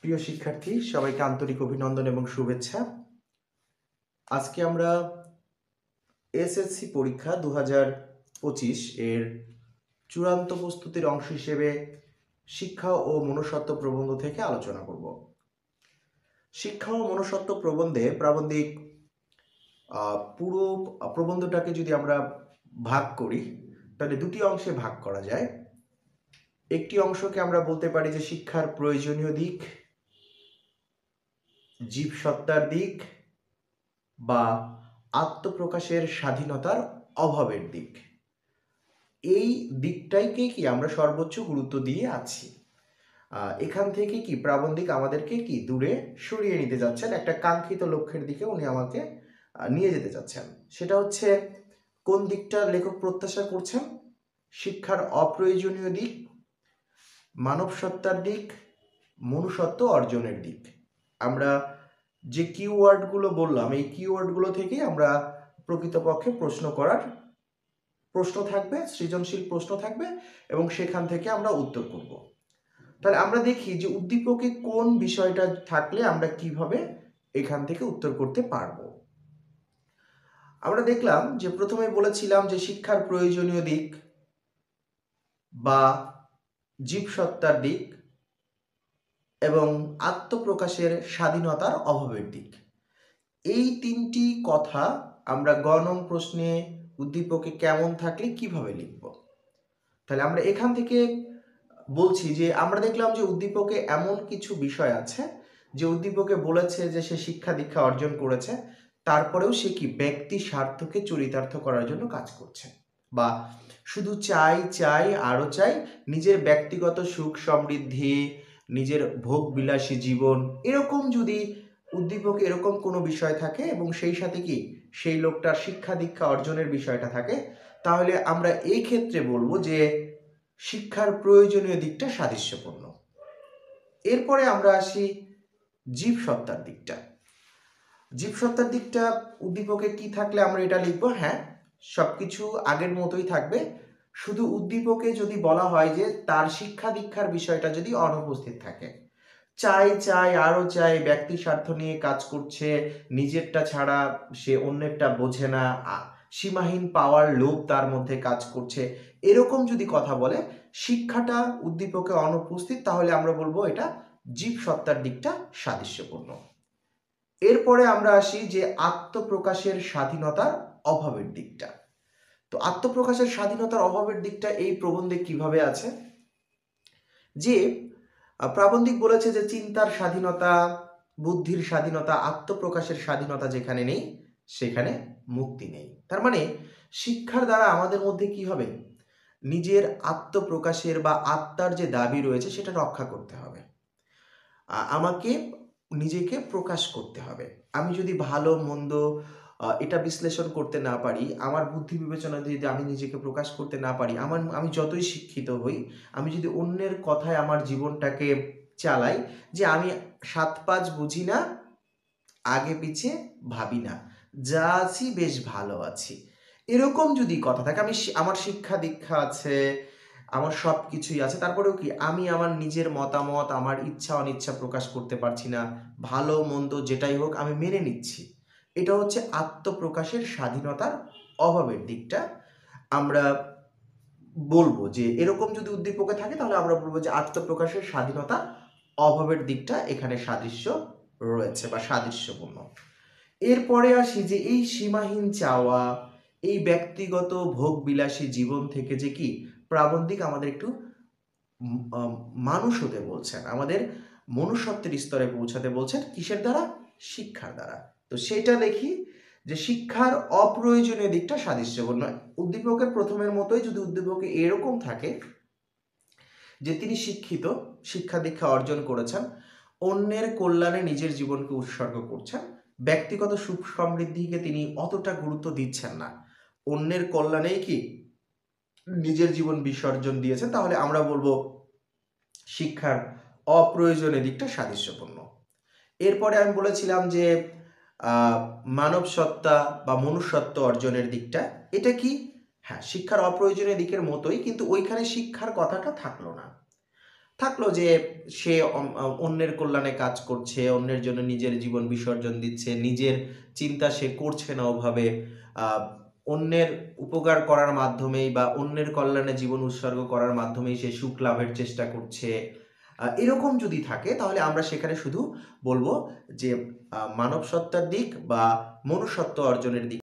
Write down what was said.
প্রিয় শিক্ষার্থী, সবাইকে আন্তরিক অভিনন্দন এবং শুভেচ্ছা। আজকে আমরা এসএসসি পরীক্ষা 2025 এর চূড়ান্ত প্রস্তুতির অংশ হিসেবে শিক্ষা ও মনুষ্যত্ব প্রবন্ধ থেকে আলোচনা করব। শিক্ষা ও মনুষ্যত্ব প্রবন্ধে প্রাবন্ধিক পুরো প্রবন্ধটাকে যদি আমরা ভাগ করি তাহলে দুটি অংশে ভাগ করা যায়। একটি অংশকে আমরা বলতে পারি যে শিক্ষার প্রয়োজনীয় দিক, জীবসত্তার দিক বা আত্মপ্রকাশের স্বাধীনতার অভাবের দিক। এই দিকটাইকে কি আমরা সর্বোচ্চ গুরুত্ব দিয়ে আছি। এখান থেকে কি প্রাবন্ধিক আমাদেরকে কি দূরে সরিয়ে নিতে যাচ্ছেন, একটা কাঙ্ক্ষিত লক্ষ্যের দিকে উনি আমাকে নিয়ে যেতে চাচ্ছেন। সেটা হচ্ছে কোন দিকটা লেখক প্রত্যাশা করছেন? শিক্ষার অপ্রয়োজনীয় দিক, মানব সত্তার দিক, মনুষ্যত্ব অর্জনের দিক। আমরা যে কিওয়ার্ডগুলো বললাম, এই কিওয়ার্ডগুলো থেকেই আমরা প্রকৃতপক্ষে প্রশ্ন থাকবে, সৃজনশীল প্রশ্ন থাকবে এবং সেখান থেকে আমরা উত্তর করব। তাহলে আমরা দেখি যে উদ্দীপকে কোন বিষয়টা থাকলে আমরা কিভাবে এখান থেকে উত্তর করতে পারবো। আমরা দেখলাম যে প্রথমে বলেছিলাম যে শিক্ষার প্রয়োজনীয় দিক বা জীবসত্তার দিক এবং আত্মপ্রকাশের স্বাধীনতার অভাবের দিক। এই তিনটি কথা আমরা গ নং প্রশ্নে উদ্দীপকে কেমন থাকলে কিভাবে লিখব। তাহলে আমরা এখান থেকে বলছি যে আমরা দেখলাম যে উদ্দীপকে এমন কিছু বিষয় আছে যে উদ্দীপকে বলেছে যে সে শিক্ষা দীক্ষা অর্জন করেছে, তারপরেও সে কি ব্যক্তি স্বার্থকে চরিতার্থ করার জন্য কাজ করছে, বা শুধু চাই চাই আরো চাই, নিজের ব্যক্তিগত সুখ সমৃদ্ধি, নিজের ভোগ বিলাসী জীবন, এরকম যদি উদ্দীপকে এরকম কোনো বিষয় থাকে এবং সেই সাথে কি সেই লোকটার শিক্ষা দীক্ষা অর্জনের বিষয়টা থাকে, তাহলে আমরা এই ক্ষেত্রে বলবো যে শিক্ষার প্রয়োজনীয় দিকটা সাদৃশ্যপূর্ণ। এরপরে আমরা আসি জীবসত্তার দিকটা। জীবসত্তার দিকটা উদ্দীপকে কি থাকলে আমরা এটা লিখবো? হ্যাঁ, সবকিছু আগের মতোই থাকবে, শুধু উদ্দীপকে যদি বলা হয় যে তার শিক্ষা দীক্ষার বিষয়টা যদি অনুপস্থিত থাকে, চাই চাই আরো চাই, ব্যক্তি স্বার্থ নিয়ে কাজ করছে, নিজেরটা ছাড়া সে অন্যেরটা বোঝে না, সীমাহীন পাওয়ার লোভ তার মধ্যে কাজ করছে, এরকম যদি কথা বলে, শিক্ষাটা উদ্দীপকে অনুপস্থিত, তাহলে আমরা বলবো এটা জীবসত্তার দিকটা সাদৃশ্যপূর্ণ। এরপরে আমরা আসি যে আত্মপ্রকাশের স্বাধীনতার অভাবের দিকটা। তো আত্মপ্রকাশের স্বাধীনতার অভাবের দিকটা এই প্রবন্ধে কিভাবে আছে যে প্রাবন্ধিক বলেছে যে চিন্তার স্বাধীনতা, বুদ্ধির স্বাধীনতা, আত্মপ্রকাশের স্বাধীনতা যেখানে নেই সেখানে মুক্তি নেই। তার মানে শিক্ষার দ্বারা আমাদের মধ্যে কি হবে? নিজের আত্মপ্রকাশের বা আত্মার যে দাবি রয়েছে সেটা রক্ষা করতে হবে। আমাকে নিজেকে প্রকাশ করতে হবে। আমি যদি ভালো মন্দ এটা বিশ্লেষণ করতে না পারি, আমার বুদ্ধি বিবেচনা দিয়ে যদি আমি নিজেকে প্রকাশ করতে না পারি, আমি যতই শিক্ষিত হই, আমি যদি অন্যের কথায় আমার জীবনটাকে চালাই যে আমি ৭-৫ বুঝি না, আগে পিছে ভাবি না, যা আছি বেশ ভালো আছি, এরকম যদি কথা থাকে, আমার শিক্ষা দীক্ষা আছে, আমার সব কিছুই আছে, তারপরেও কি আমি আমার নিজের মতামত, আমার ইচ্ছা অনিচ্ছা প্রকাশ করতে পারছি না, ভালো মন্দ যেটাই হোক আমি মেনে নিচ্ছি, এটা হচ্ছে আত্মপ্রকাশের স্বাধীনতার অভাবের দিকটা। আমরা বলবো যে এরকম যদি উদ্দীপকে থাকে তাহলে আমরা বলবো যে আত্মপ্রকাশের স্বাধীনতা অভাবের দিকটা এখানে সাদৃশ্য রয়েছে বা সাদৃশ্যপূর্ণ। এরপরে আসি যে এই সীমাহীন চাওয়া, এই ব্যক্তিগত ভোগ বিলাসী জীবন থেকে যে কি প্রাবন্ধিক আমাদের একটু মানুষ হতে বলছেন, আমাদের মনুষ্যত্বের স্তরে পৌঁছাতে বলছেন, কিসের দ্বারা? শিক্ষার দ্বারা। তো সেটা দেখি যে শিক্ষার অপ্রয়োজনীয় দিকটা সাদৃশ্যপূর্ণ। উদ্দীপকের প্রথমের মতোই যদি উদ্দীপকে এরকম থাকে যে তিনি শিক্ষিত, শিক্ষা দীক্ষা অর্জন করেছেন, অন্যের কল্যাণে নিজের জীবনকে উৎসর্গ করছেন, ব্যক্তিগত সুখ সমৃদ্ধিকে তিনি অতটা গুরুত্ব দিচ্ছেন না, অন্যের কল্যাণেই কি নিজের জীবন বিসর্জন দিয়েছেন, তাহলে আমরা বলবো শিক্ষার অপ্রয়োজনীয় দিকটা সাদৃশ্যপূর্ণ। এরপরে আমি বলেছিলাম যে মানব সত্তা বা মনুষ্যত্ব অর্জনের দিকটা, এটা কি? হ্যাঁ, শিক্ষার অপ্রয়োজনীয় দিকের মতোই, কিন্তু ওইখানে শিক্ষার কথাটা থাকলো না। থাকলো যে সে অন্যের কল্যাণে কাজ করছে, অন্যের জন্য নিজের জীবন বিসর্জন দিচ্ছে, নিজের চিন্তা সে করছে না ওভাবে, অন্যের উপকার করার মাধ্যমেই বা অন্যের কল্যাণে জীবন উৎসর্গ করার মাধ্যমেই সে সুখ লাভের চেষ্টা করছে। এরকম যদি থাকে তাহলে আমরা সেখানে শুধু বলবো যে মানব সত্তার দিক বা মনুষ্যত্ব অর্জনের দিক